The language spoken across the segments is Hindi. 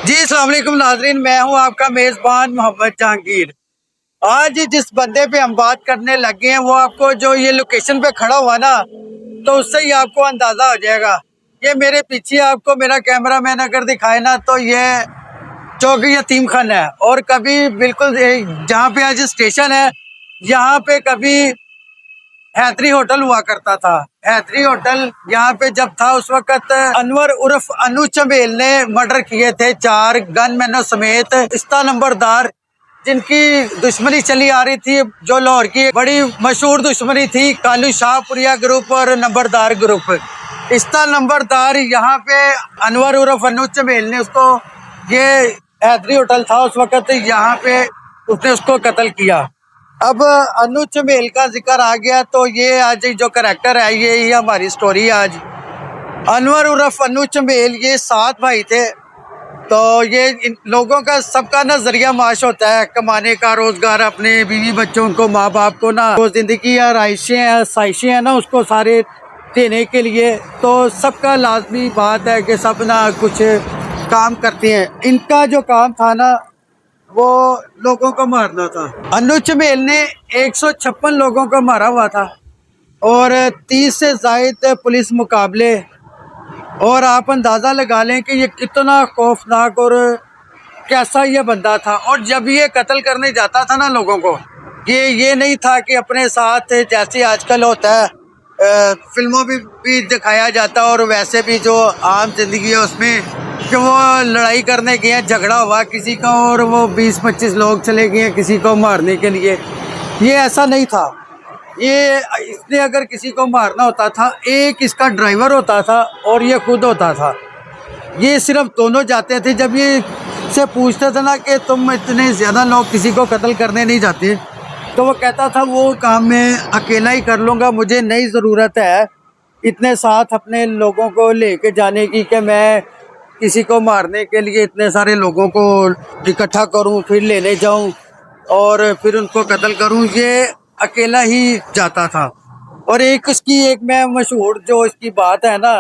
जी अस्सलाम वालेकुम नाजरीन, मैं हूं आपका मेज़बान मोहम्मद जहांगीर। आज जिस बंदे पे हम बात करने लगे हैं वो आपको जो ये लोकेशन पे खड़ा हुआ ना, तो उससे ही आपको अंदाज़ा हो जाएगा। ये मेरे पीछे आपको मेरा कैमरा मैन अगर दिखाए ना, तो ये चौकी यतीम खाना है। और कभी बिल्कुल जहाँ पे आज स्टेशन है, यहाँ पे कभी हैदरी होटल हुआ करता था। हैदरी होटल यहाँ पे जब था उस वक्त अनवर उर्फ अनु चमेल ने मर्डर किए थे 4 गनमैनों समेत। इस्ता नंबरदार जिनकी दुश्मनी चली आ रही थी, जो लाहौर की बड़ी मशहूर दुश्मनी थी, कालू शाहपुरिया ग्रुप और नंबरदार ग्रुप। इस्ता नंबरदार यहाँ पे अनवर उर्फ अनु चमेल ने उसको, ये हैदरी होटल था उस वक्त, यहाँ पे उसने उसको कत्ल किया। अब अनु चमेल का जिक्र आ गया तो ये आज जो करैक्टर है, ये ही हमारी स्टोरी है आज। अनवर उर्फ अनु चमेल, ये 7 भाई थे। तो ये इन लोगों का सबका ना जरिया माश होता है कमाने का, रोजगार, अपने बीवी बच्चों को, माँ बाप को ना वो जिंदगी या आसाइशें हैं ना, उसको सारे देने के लिए तो सबका लाजमी बात है कि सब ना कुछ काम करते हैं। इनका जो काम था ना, वो लोगों को मारना था। अनु चमेल ने 156 लोगों को मारा हुआ था और 30 से जायद पुलिस मुकाबले। और आप अंदाज़ा लगा लें कि ये कितना खौफनाक और कैसा ये बंदा था। और जब ये कत्ल करने जाता था ना लोगों को, ये नहीं था कि अपने साथ जैसे आजकल होता है, फिल्मों में भी दिखाया जाता है और वैसे भी जो आम जिंदगी है उसमें, कि वो लड़ाई करने गए हैं, झगड़ा हुआ किसी का और वो 20-25 लोग चले गए हैं किसी को मारने के लिए। ये ऐसा नहीं था। ये इसने अगर किसी को मारना होता था, एक इसका ड्राइवर होता था और ये खुद होता था। ये सिर्फ दोनों जाते थे। जब ये से पूछते थे ना कि तुम इतने ज़्यादा लोग किसी को कत्ल करने नहीं जाते, तो वो कहता था वो काम मैं अकेला ही कर लूँगा, मुझे नहीं ज़रूरत है इतने साथ अपने लोगों को लेके जाने की, कि मैं किसी को मारने के लिए इतने सारे लोगों को इकट्ठा करूं, फिर लेने जाऊं और फिर उनको कत्ल करूं। ये अकेला ही जाता था। और एक उसकी एक मैं मशहूर जो इसकी बात है ना,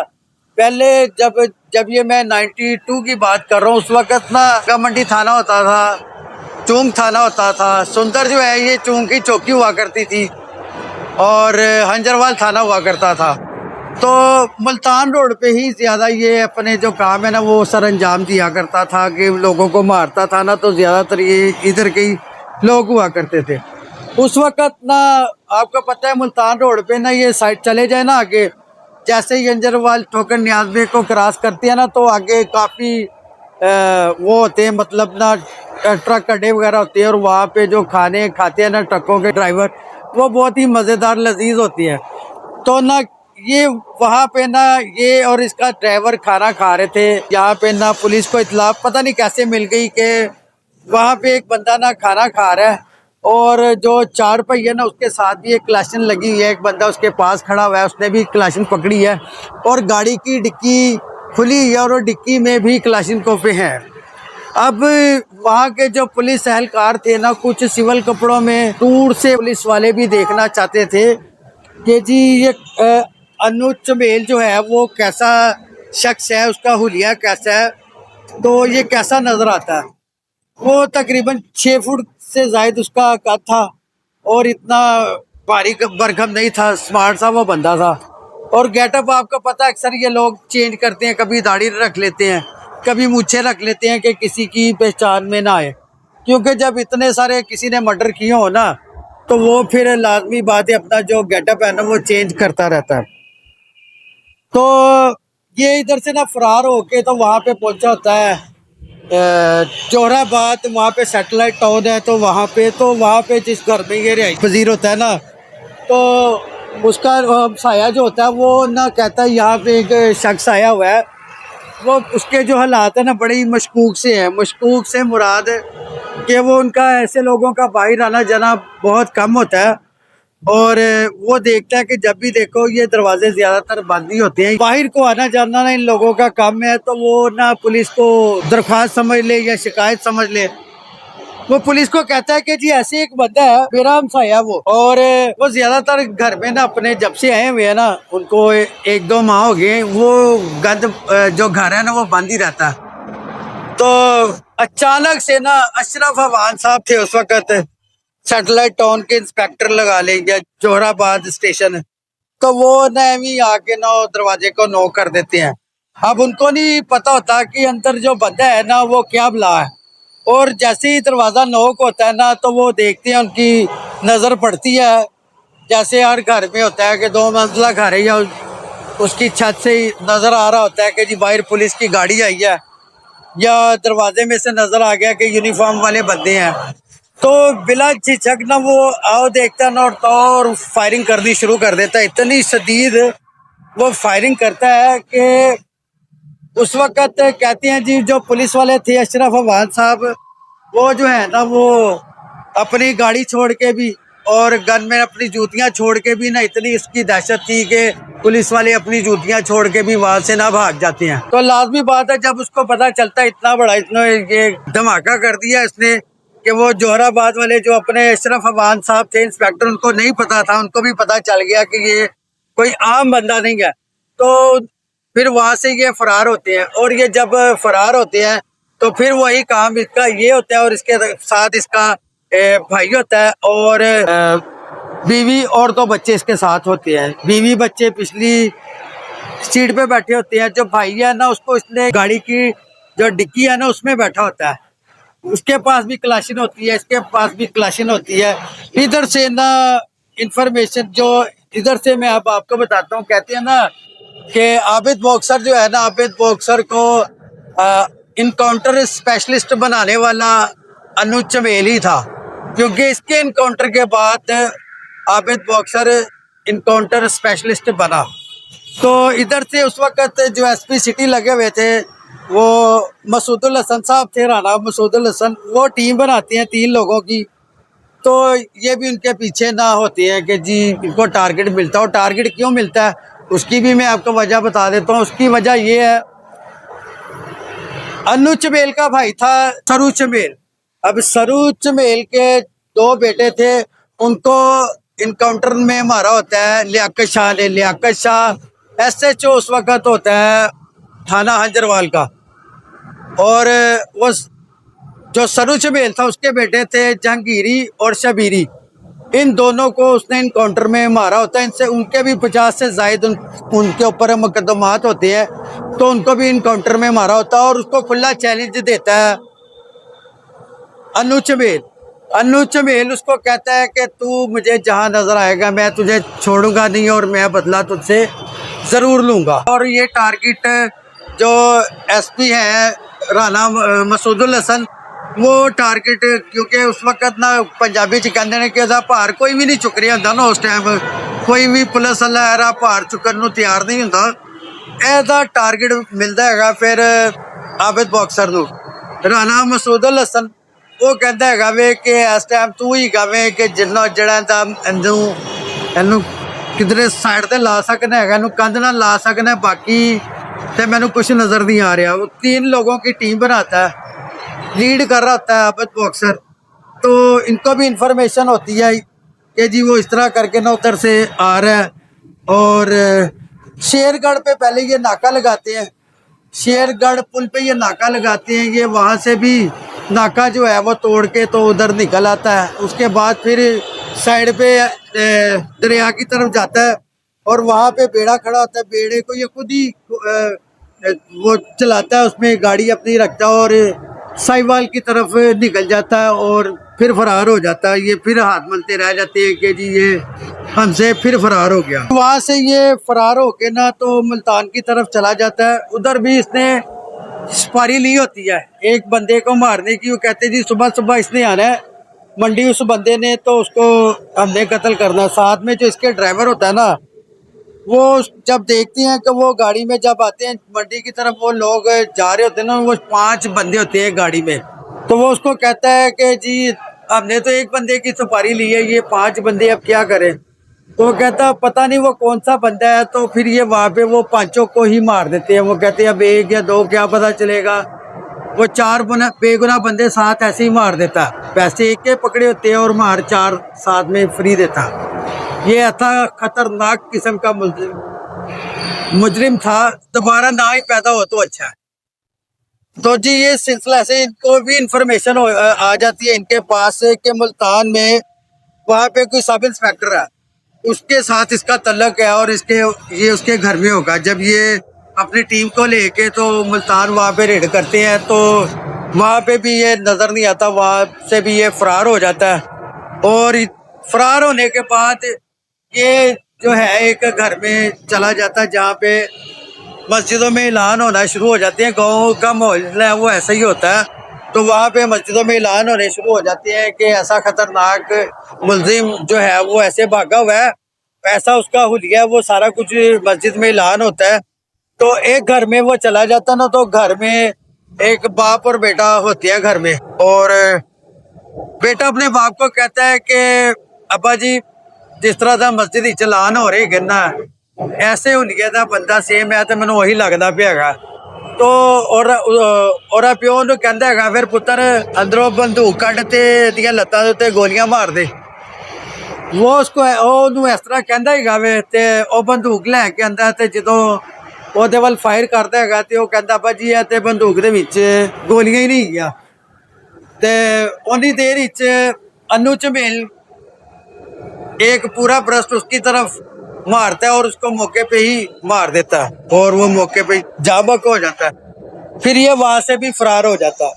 पहले जब जब ये मैं 92 की बात कर रहा हूँ, उस वक्त ना मंडी थाना होता था, चूंग थाना होता था। सुंदर जो है ये चूंग की चौकी हुआ करती थी और हंजरवाल थाना हुआ करता था। तो मुल्तान रोड पे ही ज़्यादा ये अपने जो काम है ना वो सर अंजाम दिया करता था, कि लोगों को मारता था ना, तो ज़्यादातर ये इधर के ही लोग हुआ करते थे उस वक़्त ना। आपको पता है मुल्तान रोड पे ना, ये साइड चले जाए ना आगे, जैसे ही अंजरवाल ठोकर न्याज़बे को क्रॉस करती है ना, तो आगे काफ़ी वो होते हैं, मतलब ना ट्रक अड्डे वगैरह होते हैं। और वहाँ पे जो खाने खाते हैं ना ट्रकों के ड्राइवर, वो बहुत ही मज़ेदार लजीज होती है। तो ना ये वहाँ पे ना ये और इसका ड्राइवर खाना खा रहे थे। यहाँ पे ना पुलिस को इत्तला पता नहीं कैसे मिल गई कि वहाँ पे एक बंदा ना खाना खा रहा है और जो 4 पहिया ना उसके साथ भी एक क्लाशन लगी हुई है। एक बंदा उसके पास खड़ा हुआ है, उसने भी क्लाशन पकड़ी है और गाड़ी की डिक्की खुली है और डिक्की में भी क्लाशन कोफे हैं। अब वहाँ के जो पुलिस एहलकार थे ना, कुछ सिविल कपड़ों में, दूर से पुलिस वाले भी देखना चाहते थे कि जी ये अनु चमेल जो है वो कैसा शख्स है, उसका हुलिया कैसा है, तो ये कैसा नजर आता है। वो तकरीबन 6 फुट से जायद उसका कद था और इतना भारी भरकम नहीं था, स्मार्ट सा वो बंदा था। और गेटअप आपको पता है अक्सर ये लोग चेंज करते हैं, कभी दाढ़ी रख लेते हैं, कभी मूछें रख लेते हैं कि किसी की पहचान में ना आए। क्योंकि जब इतने सारे किसी ने मर्डर किए हो ना, तो वो फिर लाजमी बात है अपना जो गेटअप है ना वो चेंज करता रहता है। तो ये इधर से ना फरार होके तो वहाँ पे पहुंचा होता है जोहराबाद। वहाँ पे सैटेलाइट टाउन है, तो वहाँ पे जिस घर में ये रिहाइश पजीर होता है ना, तो उसका साया जो होता है वो ना कहता है यहाँ पे एक शख्स आया हुआ है। वो उसके जो हालात है ना बड़े ही मशकूक से हैं। मशकूक से मुराद है कि वो उनका ऐसे लोगों का बाहर आना जाना बहुत कम होता है और वो देखता है कि जब भी देखो ये दरवाजे ज्यादातर बंद ही होते हैं। बाहर को आना जाना ना इन लोगों का काम है, तो वो ना पुलिस को दरख्वास्त समझ ले या शिकायत समझ ले। वो पुलिस को कहता है कि जी ऐसे एक बंदा है, मेरा हमसाया वो, और वो ज्यादातर घर में ना अपने जब से आए हुए हैं ना, उनको 1-2 माह हो गए, वो गंद जो घर है ना वो बंद ही रहता है। तो अचानक से ना अशरफ अवान साहब थे उस वक्त, सैटेलाइट टाउन के इंस्पेक्टर लगा लेंगे जोहराबाद स्टेशन, तो वो ना भी आके ना दरवाजे को नॉक कर देते हैं। अब उनको नहीं पता होता कि अंदर जो बंदा है ना वो क्या बला है, और जैसे ही दरवाजा नॉक होता है ना तो वो देखते हैं, उनकी नजर पड़ती है, जैसे हर घर में होता है कि 2 मंजिला घर है या उसकी छत से ही नजर आ रहा होता है कि जी बाहर पुलिस की गाड़ी आई है, या दरवाजे में से नजर आ गया कि यूनिफॉर्म वाले बंदे हैं, तो बिला झिझक ना वो आओ देखता ना और फायरिंग करनी शुरू कर देता है। इतनी शदीद वो फायरिंग करता है कि उस वक्त कहते हैं जी जो पुलिस वाले थे अशरफ अवान साहब, वो जो है ना वो अपनी गाड़ी छोड़ के भी और गन में अपनी जूतियां छोड़ के भी ना, इतनी इसकी दहशत थी कि पुलिस वाले अपनी जूतियां छोड़ के भी वहां से ना भाग जाते हैं। तो लाजमी बात है जब उसको पता चलता है इतना बड़ा इसने ये धमाका कर दिया इसने कि वो जोहराबाद वाले जो अपने अशरफ अवान साहब थे इंस्पेक्टर, उनको नहीं पता था, उनको भी पता चल गया कि ये कोई आम बंदा नहीं है। तो फिर वहां से ये फरार होते हैं, और ये जब फरार होते हैं तो फिर वही काम इसका ये होता है, और इसके साथ इसका भाई होता है, और बीवी और 2 बच्चे इसके साथ होते हैं। बीवी बच्चे पिछली सीट पे बैठे होते हैं, जो भाई है ना उसको इसने गाड़ी की जो डिक्की है ना उसमें बैठा होता है, उसके पास भी क्लाशिन होती है, इसके पास भी क्लाशिन होती है। इधर से ना इंफॉर्मेशन जो इधर से मैं अब आपको बताता हूँ, कहते हैं ना कि आबिद बॉक्सर जो है ना, आबिद बॉक्सर को इनकाउंटर स्पेशलिस्ट बनाने वाला अनु चमेल ही था, क्योंकि इसके इनकाउंटर के बाद आबिद बॉक्सर इनकाउंटर स्पेशलिस्ट बना। तो इधर से उस वक्त जो एसपी सिटी लगे हुए थे वो मसूदुल हसन साहब थे, राना मसूदुल हसन, वो टीम बनाती हैं 3 लोगों की। तो ये भी उनके पीछे ना होते हैं कि जी इनको टारगेट मिलता हो। टारगेट क्यों मिलता है उसकी भी मैं आपको वजह बता देता हूँ। उसकी वजह ये है, अनु चमेल का भाई था सरू चमेल। अब सरू चमेल के 2 बेटे थे, उनको इनकाउंटर में मारा होता है लियाकत शाह ने। लियाकत शाह SHO उस वक्त होता है थाना हंजरवाल का, और वो जो सरू चमेल था उसके बेटे थे जहांगीरी और शबीरी। इन दोनों को उसने इनकाउंटर में मारा होता है। इनसे उनके भी 50 से ज़ायद उनके ऊपर मुकदमात होते हैं, तो उनको भी इनकाउंटर में मारा होता है। और उसको खुला चैलेंज देता है अनु चमेल। अनु चमेल उसको कहता है कि तू मुझे जहां नजर आएगा मैं तुझे छोड़ूंगा नहीं, और मैं बदला तुझसे ज़रूर लूँगा। और ये टारगेट जो SP है राना मसूदुल हसन, वो टारगेट क्योंकि उस वक्त ना पंजाबी च कहते हैं कि भार कोई भी नहीं चुक रहा होंदा ना, उस टाइम कोई भी पुलिस वाला भार चुकन नूं तैयार नहीं होंदा। ऐसा टारगेट मिलता है फिर आबिद बॉक्सर नूं। राना मसूदुल हसन वो कहता है वे कि इस टाइम तू ही वे कि जिन्ना जड़ा इनू किधरे साइड ते ला सकना है, इनू कंध ना ला सकना है, बाकी तो मैनू कुछ नज़र नहीं आ रहा। वो 3 लोगों की टीम बनाता है, लीड कर रहा होता है आबिद बॉक्सर। तो इनको भी इंफॉर्मेशन होती है कि जी वो इस तरह करके ना उधर से आ रहा है, और शेरगढ़ पे पहले ये नाका लगाते हैं, शेरगढ़ पुल पे ये नाका लगाते हैं। ये वहाँ से भी नाका जो है वो तोड़ के तो उधर निकल आता है। उसके बाद फिर साइड पे दरिया की तरफ जाता है, और वहाँ पे बेड़ा खड़ा होता है। बेड़े को ये खुद ही वो चलाता है, उसमें गाड़ी अपनी रखता है और साहिवाल की तरफ निकल जाता है, और फिर फरार हो जाता है। ये फिर हाथ मलते रह जाते हैं कि जी ये हमसे फिर फरार हो गया। वहाँ से ये फरार हो के ना तो मुल्तान की तरफ चला जाता है। उधर भी इसने सुपारी ली होती है एक बंदे को मारने की। वो कहते जी सुबह सुबह इसने आना है मंडी, उस बंदे ने तो उसको हमने कत्ल करना। साथ में जो इसके ड्राइवर होता है ना, वो जब देखते हैं कि वो गाड़ी में जब आते हैं मंडी की तरफ, वो लोग जा रहे होते हैं ना, वो 5 बंदे होते हैं गाड़ी में, तो वो उसको कहता है कि जी हमने तो एक बंदे की सुपारी ली है, ये 5 बंदे अब क्या करें। तो वो कहता पता नहीं वो कौन सा बंदा है। तो फिर ये वहाँ पे वो 5 को ही मार देते हैं। वो कहते हैं अब 1 या 2 क्या पता चलेगा। वो 4 बेगुनाह बंदे साथ ऐसे ही मार देता, पैसे एक के पकड़े होते हैं और मार 4 साथ में फ्री देता। ये ऐसा खतरनाक किस्म का मुजरिम था, दोबारा ना ही पैदा हो तो अच्छा है। तो जी ये सिलसिला ऐसे इनको भी इंफॉर्मेशन आ जाती है इनके पास कि मुल्तान में वहाँ पे कोई सब इंस्पेक्टर है, उसके साथ इसका तल्लक है और इसके ये उसके घर में होगा। जब ये अपनी टीम को लेके तो मुल्तान वहाँ पे रेड करते हैं तो वहाँ पे भी ये नज़र नहीं आता, वहाँ से भी ये फरार हो जाता है। और फरार होने के बाद ये जो है एक घर में चला जाता है जहाँ पे मस्जिदों में ऐलान होना शुरू हो जाते हैं। गाँव का माहौल है वो ऐसा ही होता है, तो वहाँ पे मस्जिदों में ऐलान होने शुरू हो जाते हैं कि ऐसा खतरनाक मुलजिम जो है वो ऐसे भागा हुआ है, ऐसा उसका हुलिया है, वो सारा कुछ मस्जिद में ऐलान होता है। तो एक घर में वो चला जाता ना, तो घर में एक बाप और बेटा होते हैं घर में, और बेटा अपने बाप को कहता है कि अब्बा जी जिस तरह का मस्जिद ऐलान हो रही गिरना ऐसे हुलिया का बंदा सेम है तो मैनू वही लगता पिया है। तो और प्यो ਨੂੰ ਕਹਿੰਦਾ ਹੈਗਾ ਫਿਰ ਪੁੱਤਰ ਅੰਦਰੋਂ ਬੰਦੂਕ ਕੱਢ ਤੇ ਇਹਦੀਆਂ ਲੱਤਾਂ ਦੇ ਉੱਤੇ ਗੋਲੀਆਂ ਮਾਰ ਦੇ। वो उसको ਉਹਨੂੰ ਇਸ ਤਰ੍ਹਾਂ ਕਹਿੰਦਾ ਹੈਗਾ ਵੇ ਤੇ ਉਹ ਬੰਦੂਕ ਲੈ ਕੇ ਆਂਦਾ ਤੇ ਜਦੋਂ ਉਹਦੇ ਵੱਲ ਫਾਇਰ ਕਰਦਾ ਹੈਗਾ ਤੇ ਉਹ ਕਹਿੰਦਾ ਭਾਜੀ ਇਹ ਤੇ ਬੰਦੂਕ ਦੇ ਵਿੱਚ ਗੋਲੀਆਂ ਹੀ ਨਹੀਂ ਹੈਗੀਆਂ। ਤੇ ਉਨੀ देर ਵਿੱਚ अन्नू झमेल एक पूरा ब्रस्ट उसकी तरफ मारता है और उसको मौके पे ही मार देता है और वो मौके पे जाबक हो जाता है। फिर ये वहां से भी फरार हो जाता है।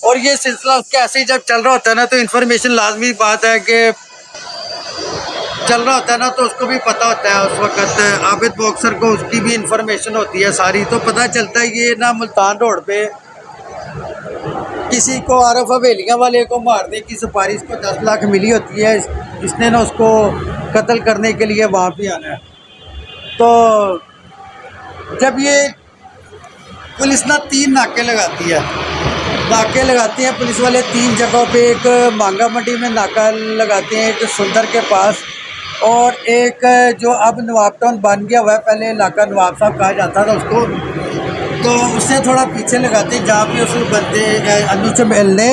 और ये सिलसिला उसके ऐसे ही जब चल रहा होता है ना, तो इन्फॉर्मेशन लाजमी बात है कि चल रहा होता है ना, तो उसको भी पता होता है उस वक्त आबिद बॉक्सर को उसकी भी इंफॉर्मेशन होती है सारी। तो पता चलता है ये ना मुल्तान रोड पे किसी को आरफ हवेलियाँ वाले को मारने की सिफारिश को 10 लाख मिली होती है, इसने ना उसको कत्ल करने के लिए वहाँ पे आना है। तो जब ये पुलिस ना 3 नाके लगाती है, नाके लगाती हैं पुलिस वाले 3 जगहों पे, एक मांगा मंडी में नाका लगाते हैं, एक सुंदर के पास, और एक जो अब नवाब टाउन बन गया हुआ है, पहले इलाका नवाब साहब कहा जाता था उसको, तो उससे थोड़ा पीछे लगाते हैं जहाँ पे उस बंदे अन्नू झमेल ने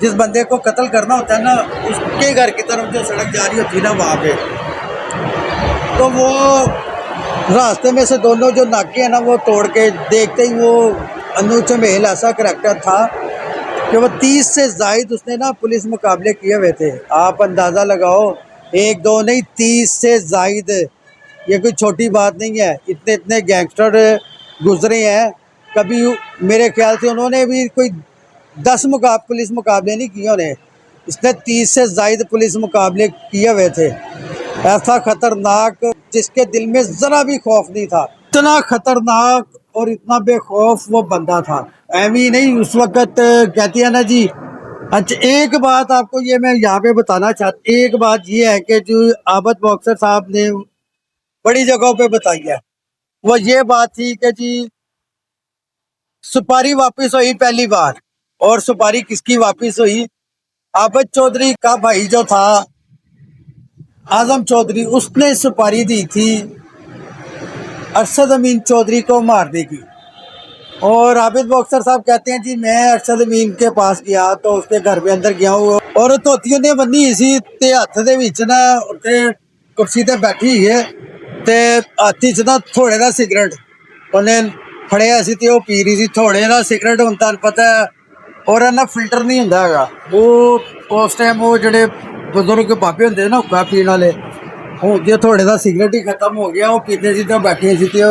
जिस बंदे को कत्ल करना होता है ना, उसके घर की तरफ जो सड़क जा रही होती है ना वहाँ पे, तो वो रास्ते में से दोनों जो नाके हैं ना वो तोड़ के देखते ही वो अन्नू झमेल ऐसा करैक्टर था कि वो 30 से ज़ायद उसने ना पुलिस मुकाबले किए हुए थे। आप अंदाज़ा लगाओ, 1-2 नहीं 30 से ज़ायद, ये कोई छोटी बात नहीं है। इतने इतने गैंगस्टर गुजरे हैं, कभी मेरे ख्याल से उन्होंने भी कोई 10 पुलिस मुकाबले नहीं किए उन्हें, इसने 30 से ज़ायद पुलिस मुकाबले किए हुए थे। ऐसा खतरनाक जिसके दिल में ज़रा भी खौफ नहीं था, इतना खतरनाक और इतना बेखौफ वो बंदा था। एमी नहीं उस वक़्त कहती है ना जी। अच्छा एक बात आपको ये मैं यहाँ पे बताना चाहता, एक बात ये है कि जो आबिद बॉक्सर साहब ने बड़ी जगहों पे बताई है, वो ये बात थी कि जी सुपारी वापस हुई पहली बार, और सुपारी किसकी वापस हुई, आबिद चौधरी का भाई जो था आजम चौधरी, उसने सुपारी दी थी अरशद अमीन चौधरी को मारने की। और आबिद बॉक्सर साहब कहते हैं जी मैं अरशद अमीन के पास गया तो उसके घर में अंदर गया हूँ, और धोती ने बनी इसी ते हथ दे विच ना उत्ते कुर्सी ते बैठी है ते हाथी च ना थोड़े दा सिगरेट उन्हें फड़िया सी ते वो पी रही थी थोड़े दा सिगरेट। हुण तुहानूं पता है और ना फिल्टर नहीं हुंदा हैगा, वो उस टाइम वो जिहड़े बुजुर्ग बाबे हुंदे ना हुक्का पीण वाले, ਹੁਣ ਜੇ ਥੋੜੇ ਦਾ ਸਿਗਰਟ ਹੀ ਖਤਮ ਹੋ ਗਿਆ, ਉਹ ਪੀਂਦੇ ਸੀ ਤਾਂ ਬੈਠੇ ਸੀ ਤੇ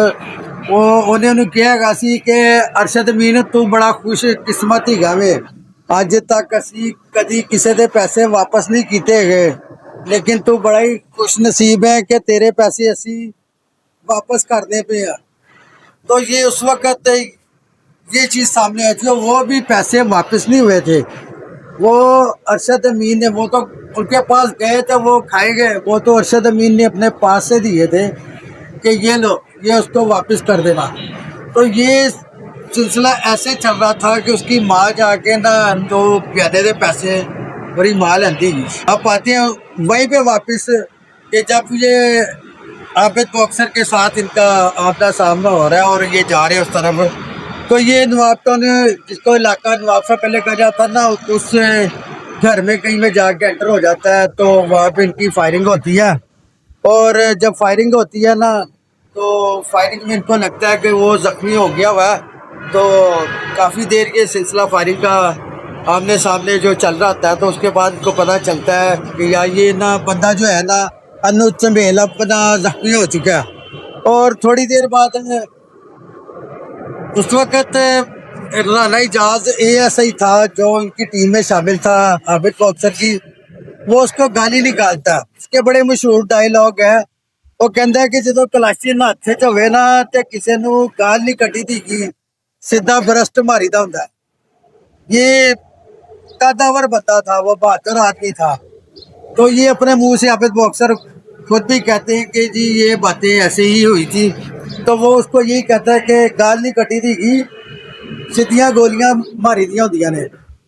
ਉਹਨੇ ਉਹਨੂੰ ਕਿਹਾ ਹੈਗਾ ਸੀ ਕਿ ਅਰਸ਼ਦ ਅਮੀਨ ਤੂੰ ਬੜਾ ਖੁਸ਼ ਕਿਸਮਤ ਹੈਗਾ ਵੇ, ਅੱਜ ਤੱਕ ਅਸੀਂ ਕਦੀ ਕਿਸੇ ਦੇ ਪੈਸੇ ਵਾਪਸ ਨਹੀਂ ਕੀਤੇ ਹੈਗੇ, ਲੇਕਿਨ ਤੂੰ ਬੜਾ ਹੀ खुश नसीब है कि तेरे पैसे असी वापस करने पे हैं। तो ये उस वक़्त ये चीज़ सामने आई थी, वो भी पैसे वापस नहीं हुए थे। वो अरशद अमीन ने वो तो उनके पास गए थे, वो खाए गए, वो तो अरशद अमीन ने अपने पास से दिए थे कि ये लो ये उसको वापस कर देना। तो ये सिलसिला ऐसे चल रहा था कि उसकी माँ जाके ना तो प्यादे दे पैसे बड़ी माँ लेती। अब आते हैं वहीं पे वापस कि जब ये आबिद बॉक्सर के साथ इनका आमना सामना हो रहा है और ये जा रहे हैं उस तरफ, तो ये नवाब टाउन जिसको इलाका नवाब से पहले कहा जाता है ना, उस घर में कहीं में जाके एंटर हो जाता है, तो वहाँ पे इनकी फायरिंग होती है। और जब फायरिंग होती है ना, तो फायरिंग में इनको लगता है कि वो ज़ख्मी हो गया हुआ है, तो काफ़ी देर ये सिलसिला फायरिंग का आमने सामने जो चल रहा था, तो उसके बाद इनको पता चलता है कि यार ये ना बंदा जो है ना अनुज चंबेल अपना जख्मी हो चुका है। और थोड़ी देर बाद उस वक़्त राना एजाज एएसआई था जो उनकी टीम में शामिल था, आबिद बॉक्सर की, वो उसको गाली निकालता। उसके बड़े मशहूर डायलॉग है, वो कहता है कि जो कलाशी ना हथे च होवे ना ते किसी नू गाल नहीं कटी थी कि सीधा बरस्ट मारी दा हुंदा है। ये कदावर बंदा था, वो बहादुर आदमी था। तो ये अपने मुंह से आबिद बॉक्सर खुद भी कहते हैं कि जी ये बातें ऐसे ही हुई थी। तो वो उसको यही कहता है कि गाल नहीं कटी थी कि सीधियां गोलियां मारी दियां होंदियां ने।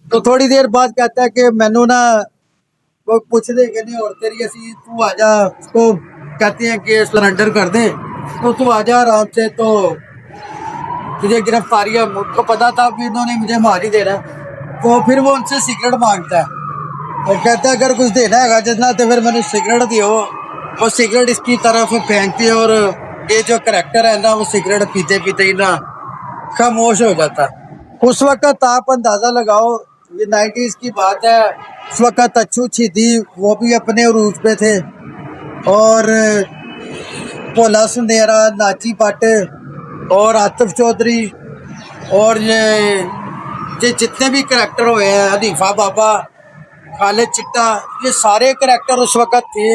तो थोड़ी देर बाद कहता है कि मैनू ना वो पूछ दे कि नहीं और तेरी ऐसी तू आ जा, उसको कहते हैं कि सरेंडर कर दे, तो तू आ जा आराम से, तो तुझे गिरफ्तारी है। मुझको पता था कि इन्होंने मुझे मार ही देना है। तो फिर वो उनसे सिगरेट मांगता है और कहता है अगर कुछ देना है जितना तो फिर मैंने सिगरेट दियो। वो सिगरेट इसकी तरफ फेंकती है और ये जो करेक्टर है ना वो सिगरेट पीते पीते ही ना खामोश हो जाता है। उस वक्त आप अंदाजा लगाओ, ये 90s की बात है। उस वक्त अच्छू छीदी वो भी अपने उरूज पे थे, और भोला सुंदेरा, नाची भट्ट और आतिफ चौधरी और ये जितने भी करेक्टर हुए हैं, हनीफा बाबा, खालिद चिट्टा, ये सारे करेक्टर उस वक्त थे।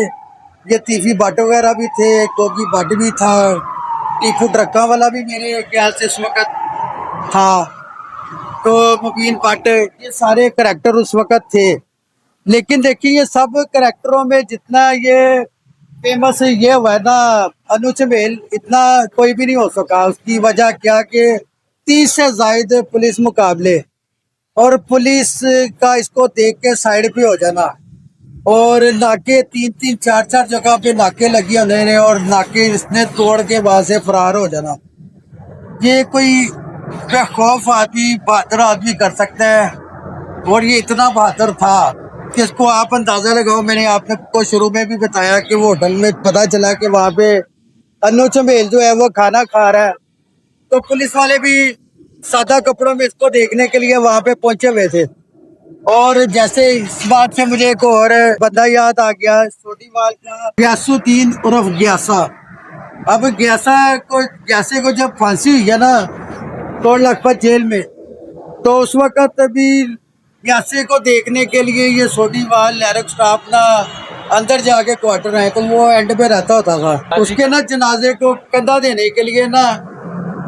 ये तीफी भट्ट वगैरह भी थे, गोगी भट्ट भी था, टीपू ट्रक्का वाला भी मेरे ख्याल से उस वक्त था, तो मुबीन भट्ट, ये सारे करेक्टर उस वक्त थे। लेकिन देखिए ये सब करेक्टरों में जितना ये फेमस ये हुआ है ना अनु चंबेल, इतना कोई भी नहीं हो सका। उसकी वजह क्या कि 30 से जायद पुलिस मुकाबले, और पुलिस का इसको देख के साइड पे हो जाना, और नाके 3-3 4-4 जगह पे नाके लगी उन्होंने, और नाके इसने तोड़ के वहां से फरार हो जाना। ये कोई बेखौफ आदमी, बहादुर आदमी कर सकता है, और ये इतना बहादुर था कि इसको आप अंदाजा लगाओ। मैंने आपको शुरू में भी बताया कि वो होटल में पता चला कि वहां पे अनु चंबेल जो है वो खाना खा रहा है, तो पुलिस वाले भी सादा कपड़ों में इसको देखने के लिए वहां पे पहुंचे हुए थे। और जैसे इस बात से मुझे एक और बंदा याद आ गया, सोडीवाल का गयासुद्दीन उर्फ ग्यासा। अब ग्यासे को जब फांसी हुई है ना तो लखपत जेल में, तो उस वक्त भी ग्यासे को देखने के लिए ये सोडीवाल लैरक स्टाफ ना अंदर जाके क्वार्टर है, तो वो एंड पे रहता होता था। उसके ना जनाजे को कंधा देने के लिए ना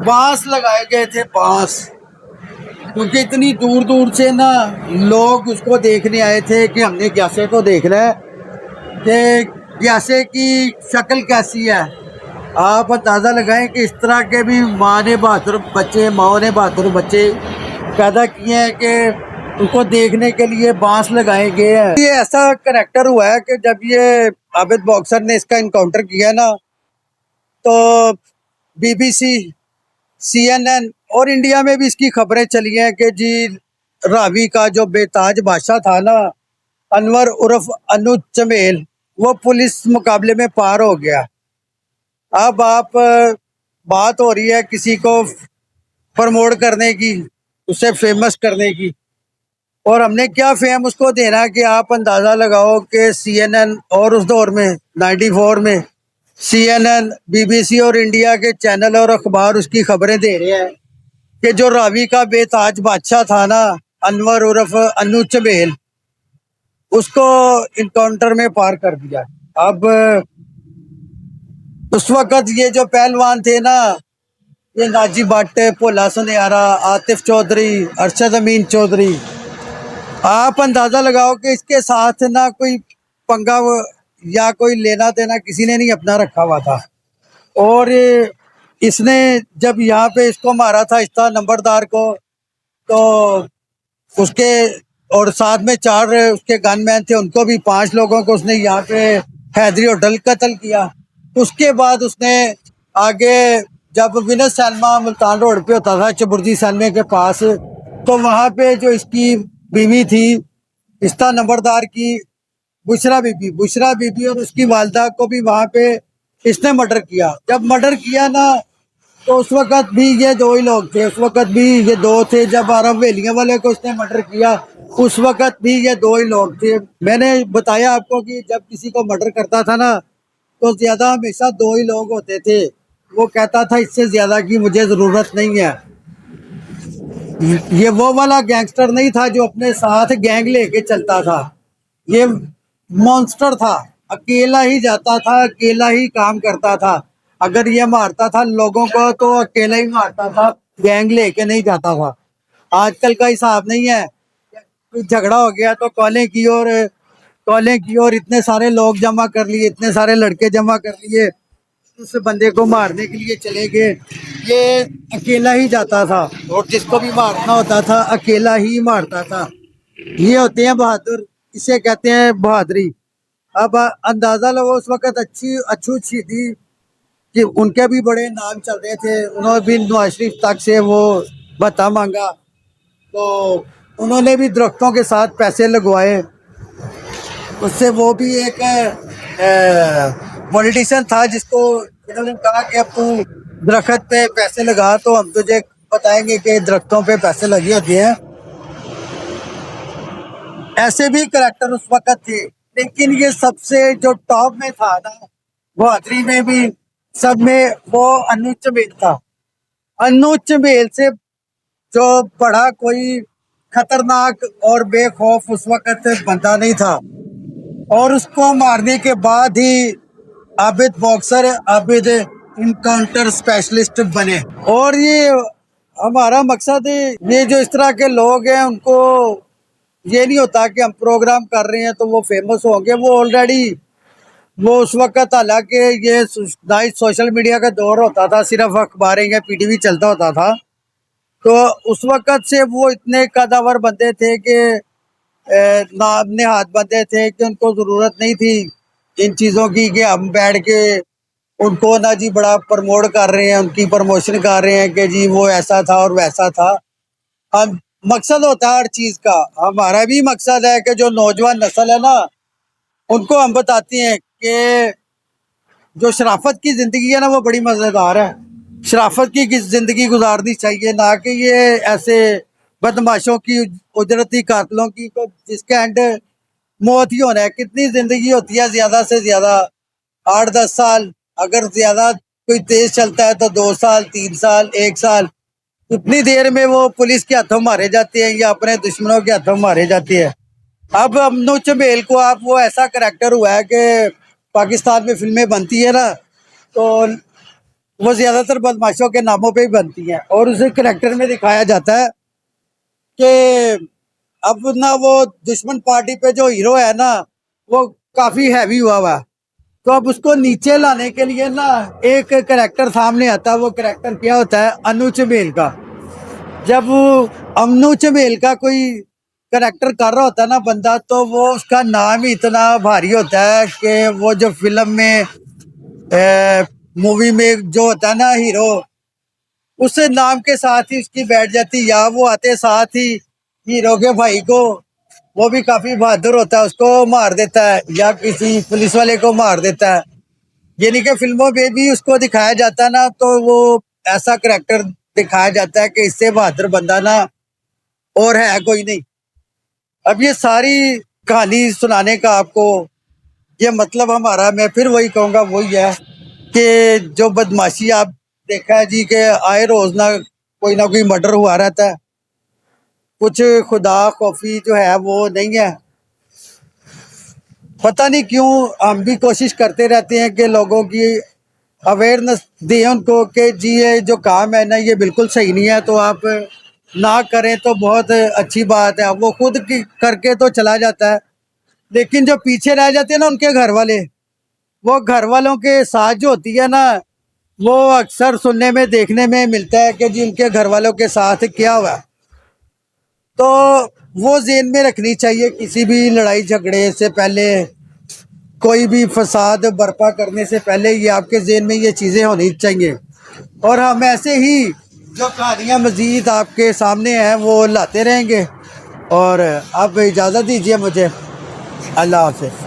बांस लगाए गए थे, बांस, क्योंकि इतनी दूर दूर से ना लोग उसको देखने आए थे कि हमने ग्यासे को देखना है कि ग्यासे की शक्ल कैसी है। आप अंदाज़ा लगाएं कि इस तरह के भी माँ ने बहादुर बच्चे, माओ ने बहादुर बच्चे पैदा किए हैं कि उनको देखने के लिए बांस लगाए गए हैं। ये ऐसा करेक्टर हुआ है कि जब ये आबिद बॉक्सर ने इसका इनकाउंटर किया ना, तो बीबीसी, CNN और इंडिया में भी इसकी खबरें चली हैं कि जी रावी का जो बेताज बादशाह था ना, अनवर उर्फ अनुज चमेल, वो पुलिस मुकाबले में पार हो गया। अब आप बात हो रही है किसी को प्रमोट करने की, उसे फेमस करने की, और हमने क्या फेम उसको देना कि आप अंदाज़ा लगाओ कि CNN और उस दौर में 94 में CNN, BBC और इंडिया के चैनल और अखबार उसकी खबरें दे रहे हैं कि जो रावी का बेताज बादशाह था ना, अनवर उर्फ अनु चमेल, उसको इनकाउंटर में पार कर दिया। अब उस वक्त ये जो पहलवान थे ना, ये नाजी भट्ट, भोला सुनियारा, आतिफ चौधरी, अरशद अमीन चौधरी, आप अंदाजा लगाओ कि इसके साथ ना कोई पंगा या कोई लेना देना किसी ने नहीं अपना रखा हुआ था। और इसने जब यहाँ पे इसको मारा था इस्ता नंबरदार को, तो उसके और साथ में 4 उसके गनमैन थे, उनको भी 5 लोगों को उसने यहाँ पे हैदरी होटल कत्ल किया। उसके बाद उसने आगे जब विनर सैलमा मुल्तान रोड पे होता था चबुर्जी सैलमे के पास, तो वहाँ पे जो इसकी बीवी थी इस्ता नंबरदार की, बुशरा बीबी और उसकी वालदा को भी वहाँ पे इसने मर्डर किया। जब मर्डर किया ना, तो उस वक्त भी ये दो ही लोग थे, उस वक्त भी ये दो थे जब अरब वेलियां वाले को उसने मर्डर किया, उस वक्त भी ये दो ही लोग थे। मैंने बताया आपको कि जब किसी को मर्डर करता था ना तो ज्यादा हमेशा दो ही लोग होते थे। वो कहता था इससे ज्यादा की मुझे जरूरत नहीं है। ये वो वाला गैंगस्टर नहीं था जो अपने साथ गैंग लेके चलता था। ये मॉन्स्टर था, अकेला ही जाता था, अकेला ही काम करता था। अगर ये मारता था लोगों को तो अकेला ही मारता था, गैंग लेके नहीं जाता था। आजकल का हिसाब नहीं है, कोई झगड़ा हो गया तो कॉलें की और इतने सारे लोग जमा कर लिए, इतने सारे लड़के जमा कर लिए, उस बंदे को मारने के लिए चले गए। ये अकेला ही जाता था और जिसको भी मारना होता था अकेला ही मारता था। ये होते हैं बहादुर, इसे कहते हैं बहादुरी। अब अंदाजा लो उस वक्त अच्छू थी कि उनके भी बड़े नाम चल रहे थे। उन्होंने भी नवाज शरीफ तक से वो भत्ता मांगा, तो उन्होंने भी दरख्तों के साथ पैसे लगवाए। उससे वो भी एक पॉलिटिशियन था जिसको इन्होंने कहा कि अब तू दरख्त पे पैसे लगा तो हम तुझे बताएंगे कि दरख्तों पे पैसे लगे होते हैं। ऐसे भी करैक्टर उस वक्त थे, लेकिन ये सबसे जो टॉप में था ना बहादुरी में भी सब में, वो अनु चमेल था। अनु चमेल से जो बड़ा कोई खतरनाक और बेखौफ उस वक्त बंदा नहीं था। और उसको मारने के बाद ही Abid boxer, Abid encounter specialist बने। और ये हमारा मकसद है, ये जो इस तरह के लोग हैं उनको ये नहीं होता कि हम प्रोग्राम कर रहे हैं तो वो फेमस होंगे। वो ऑलरेडी वो उस वक्त, हालांकि ये ना ही सोशल मीडिया का दौर होता था, सिर्फ अखबारें या पीटीवी चलता होता था, तो उस वक्त से वो इतने कदावर बंदे थे कि नाम ने हाथ बंधे थे कि उनको जरूरत नहीं थी इन चीज़ों की कि हम बैठ के उनको ना जी बड़ा प्रमोट कर रहे हैं, उनकी प्रमोशन कर रहे हैं कि जी वो ऐसा था और वैसा था। हम मकसद होता है हर चीज़ का। हमारा भी मकसद है कि जो नौजवान नस्ल है ना उनको हम बताते हैं कि जो शराफत की जिंदगी है ना वो बड़ी मज़ेदार है। शराफत की जिंदगी गुजारनी चाहिए, ना कि ये ऐसे बदमाशों की, उजरती कातलों की, तो जिसके एंड मौत ही होना है। कितनी जिंदगी होती है ज्यादा से ज्यादा 8-10 साल, अगर ज्यादा कोई तेज चलता है तो 2 साल, 3 साल, 1 साल। उतनी देर में वो पुलिस के हाथों मारे जाते हैं या अपने दुश्मनों के हाथों मारे जाते हैं। अब अमनु चमेल को आप, वो ऐसा करेक्टर हुआ है कि पाकिस्तान में फिल्में बनती है ना तो वो ज्यादातर बदमाशों के नामों पे ही बनती हैं। और उसे करेक्टर में दिखाया जाता है कि अब ना वो दुश्मन पार्टी पे जो हीरो है ना वो काफी हैवी हुआ है, तो अब उसको नीचे लाने के लिए ना एक करेक्टर सामने आता है। वो करेक्टर क्या होता है? अनु चमेल का। जब वो अमनु चमेल का कोई करेक्टर कर रहा होता है ना बंदा, तो वो उसका नाम ही इतना भारी होता है कि वो जो फिल्म में मूवी में जो होता है ना हीरो, उस नाम के साथ ही उसकी बैठ जाती, या वो आते साथ ही हीरो के भाई को, वो भी काफी बहादुर होता है, उसको मार देता है या किसी पुलिस वाले को मार देता है। यानी कि फिल्मों में भी उसको दिखाया जाता है ना, तो वो ऐसा करेक्टर दिखाया जाता है कि इससे बहादुर बंदा ना और है कोई नहीं। अब ये सारी कहानी सुनाने का आपको ये मतलब हमारा, मैं फिर वही कहूँगा, वही है कि जो बदमाशी आप देखा है जी के आए रोज ना कोई मर्डर हुआ रहता है। कुछ खुदा खौफी जो है वो नहीं है। पता नहीं क्यों हम भी कोशिश करते रहते हैं कि लोगों की अवेयरनेस दें उनको कि जी ये जो काम है ना ये बिल्कुल सही नहीं है, तो आप ना करें तो बहुत अच्छी बात है। वो खुद की करके तो चला जाता है, लेकिन जो पीछे रह जाते हैं ना उनके घर वाले, वो घर वालों के साथ जो होती है ना वो अक्सर सुनने में देखने में मिलता है कि जी उनके घर वालों के साथ क्या हुआ। तो वो जेन में रखनी चाहिए किसी भी लड़ाई झगड़े से पहले, कोई भी फसाद बर्पा करने से पहले ये आपके जेन में ये चीज़ें होनी चाहिए। और हम ऐसे ही जो कहानियाँ मज़ीद आपके सामने हैं वो लाते रहेंगे। और आप इजाज़त दीजिए मुझे। अल्लाह हाफ़िज़।